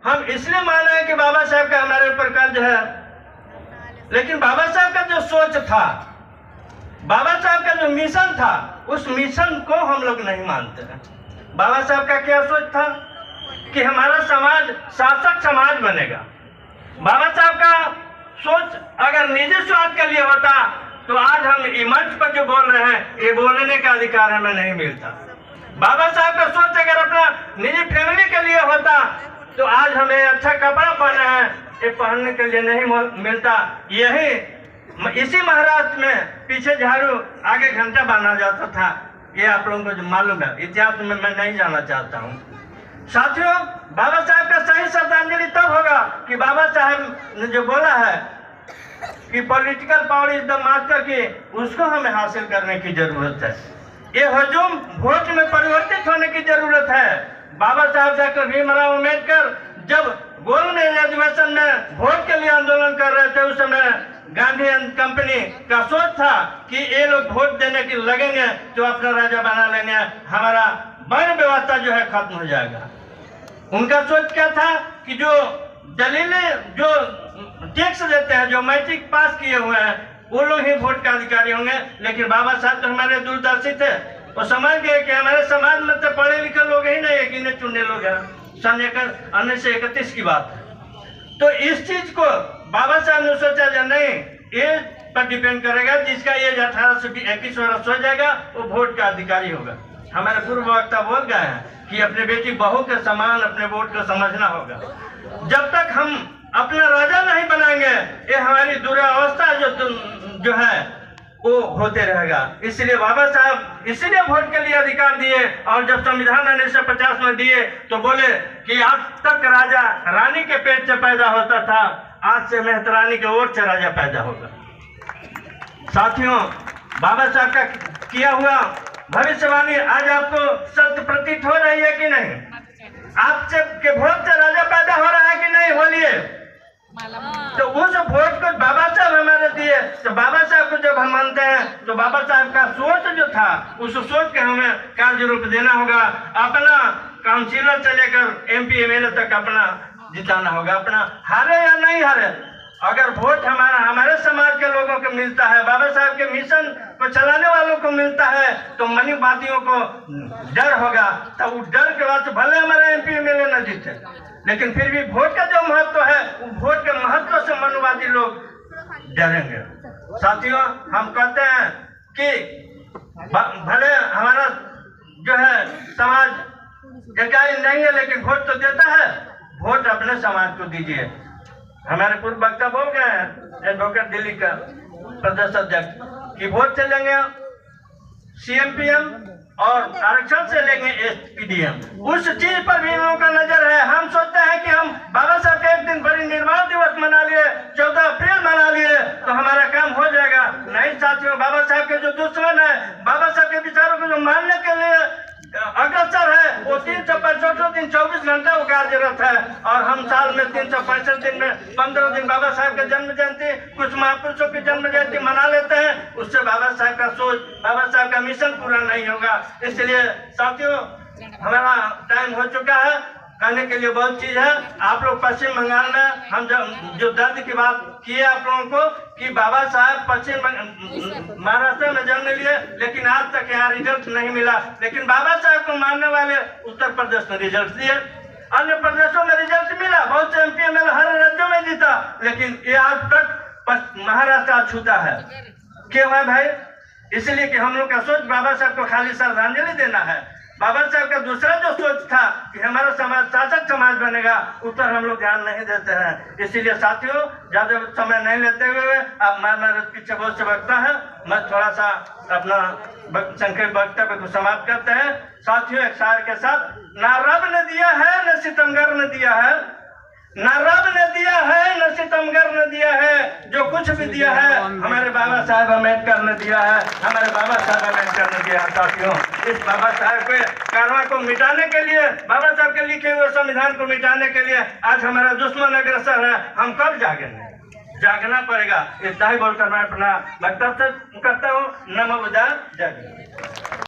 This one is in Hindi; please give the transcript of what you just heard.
हम इसलिए माने हैं कि बाबा साहब का हमारे ऊपर कर्ज है, लेकिन बाबा साहब का जो सोच था, बाबा साहब का जो मिशन था, उस मिशन को हम लोग नहीं मानते हैं। बाबा साहब का क्या सोच था कि हमारा समाज शासक समाज बनेगा। बाबा साहब का सोच अगर निजी स्वार्थ के लिए होता तो आज हम मंच पर जो बोल रहे हैं, ये बोलने का अधिकार हमें नहीं मिलता। बाबा साहब का सोच अगर अपना निजी फैमिली के लिए होता तो आज हमें अच्छा कपड़ा पहने हैं, ये पहनने के लिए नहीं मिलता। यही इसी महाराष्ट्र में पीछे झाड़ू आगे घंटा बांधा जाता था, ये आप लोगों को जो मालूम है, इतिहास में मैं नहीं जाना चाहता हूँ। साथियों, बाबा साहब का सही श्रद्धांजलि तब होगा कि बाबा साहब ने जो बोला है कि political power is the master की, उसको हमें हासिल करने की जरूरत है। ये हजूम वोट में परिवर्तित होने की जरूरत है। बाबा साहब डॉक्टर भीमराव अम्बेडकर जब गोलमेज अधिवेशन में वोट के लिए आंदोलन कर रहे थे, उस समय गांधी एंड कंपनी का सोच था कि ये लोग वोट देने के लगेंगे तो अपना राजा बना लेंगे, हमारा वर्ण व्यवस्था जो है खत्म हो जाएगा। उनका सोच क्या था कि जो दलीलें जो टैक्स देते हैं, जो मैट्रिक पास किए हुए हैं, वो लोग ही वोट का अधिकारी होंगे। लेकिन बाबा साहब तो हमारे दूरदर्शी थे, वो समझ गए कि हमारे समाज में तो पढ़े लिखे लोग ही नहीं है, गिने चुने लोग हैं। सन 1931 की बात है। तो इस चीज को बाबा साहब ने सोचा जो नहीं, एज पर डिपेंड करेगा, जिसका एज 18 से 21 वर्ष हो जाएगा वो वोट का अधिकारी होगा। हमारे पूर्व वक्ता बोल गए हैं कि अपने बेटी बहू के समान अपने वोट को समझना होगा। जब तक हम अपना राजा नहीं बनाएंगे, ये हमारी दुरावस्था जो है वो होते रहेगा। इसलिए बाबा साहब इसलिए वोट के लिए अधिकार दिए, और जब संविधान 1950 में दिए तो बोले कि आज तक राजा रानी के पेट से पैदा होता था, आज से मेहतरानी के ओर से राजा पैदा होगा। साथियों, बाबा साहब का किया हुआ भविष्यवाणी आज आपको सत्य प्रतीत हो रही है कि नहीं? आपसे के वोट से राजा पैदा हो रहा है कि नहीं? बोलिए। तो उस वोट को बाबा साहब हमारे दिए, तो बाबा साहब को जब हम मानते हैं तो बाबा साहब का सोच जो था, उस सोच के हमें कार्य रूप देना होगा। अपना काउंसिलर से लेकर MP MLA तक अपना जिताना होगा। अपना हारे या नहीं हारे, अगर वोट हमारे समाज के लोगों को मिलता है, बाबा साहब के मिशन को चलाने वालों को मिलता है, तो मनीवादियों को डर होगा। तो उस डर के बाद भले हमारे MP MLA न जीते, लेकिन फिर भी वोट का जो महत्व है, वोट के महत्व से मनुवादी लोग डरेंगे। साथियों, हम कहते हैं कि भले हमारा जो है समाज इकाई नहीं है, लेकिन वोट तो देता है। वोट अपने समाज को दीजिए। हमारे पूर्व वक्ता बोल गए हैं, एडवोकेट दिल्ली का प्रदेश अध्यक्ष, कि वोट से लेंगे CM PM और आरक्षण से लेंगे SPDM। उस चीज पर भी लोगों का नजर है। हम सोचते हैं कि हम बाबा साहब का एक दिन परिनिर्वाण दिवस मना लिए, 14 अप्रैल मना लिए तो हमारा काम हो जाएगा। नहीं साथियों, बाबा साहब के जो दुश्मन है, बाबा साहब के विचारों को जो मानने के लिए अग्रसर है, वो 365 दिन 24 घंटा वो कार्यरत है। और हम साल में 365 दिन में 15 दिन बाबा साहब के जन्म जयंती, कुछ महापुरुषों की जन्म जयंती मना लेते हैं। उससे बाबा साहब का सोच, बाबा साहब का मिशन पूरा नहीं होगा। इसलिए साथियों, हमारा टाइम हो चुका है, कहने के लिए बहुत चीज है। आप लोग पश्चिम बंगाल में हम जो दर्द की बात किए आप लोगों को कि बाबा साहब पश्चिम महाराष्ट्र में जन्म लिए, लेकिन आज तक यहाँ रिजल्ट नहीं मिला। लेकिन बाबा साहब को मानने वाले उत्तर प्रदेश में रिजल्ट दिए, अन्य प्रदेशों में रिजल्ट मिला, बहुत से MP MLA हर राज्यों में जीता, लेकिन ये आज तक महाराष्ट्र छूता है। क्यों है भाई? इसलिए कि हम लोग का सोच बाबा साहब को खाली श्रद्धांजलि देना है। बाबा साहब का दूसरा जो सोच था कि हमारा समाज शासक समाज बनेगा, उस पर हम लोग ध्यान नहीं देते हैं। इसीलिए साथियों, ज्यादा समय नहीं लेते हुए, अब मेरे पीछे बहुत से वक्ता है, मैं थोड़ा सा अपना संक्षिप्त वक्तव्य को समाप्त करते हैं। साथियों, एक शायर के साथ, ना रब ने दिया है न सितमगर ने दिया है, ना रब ने दिया है न सितमगर ने दिया है, जो कुछ भी दिया है हमारे बाबा साहब अम्बेडकर ने दिया है, हमारे बाबा साहब अम्बेडकर ने दिया है। साथियों, इस बाबा साहब के कारवां को मिटाने के लिए, बाबा साहब के लिखे हुए संविधान को मिटाने के लिए आज हमारा दुश्मन अग्रसर है। हम कब जागेंगे? जागना पड़ेगा। इतना ही बोलकर मैं अपना वक्तव्य करता हूँ। नमो बुद्धाय, जय।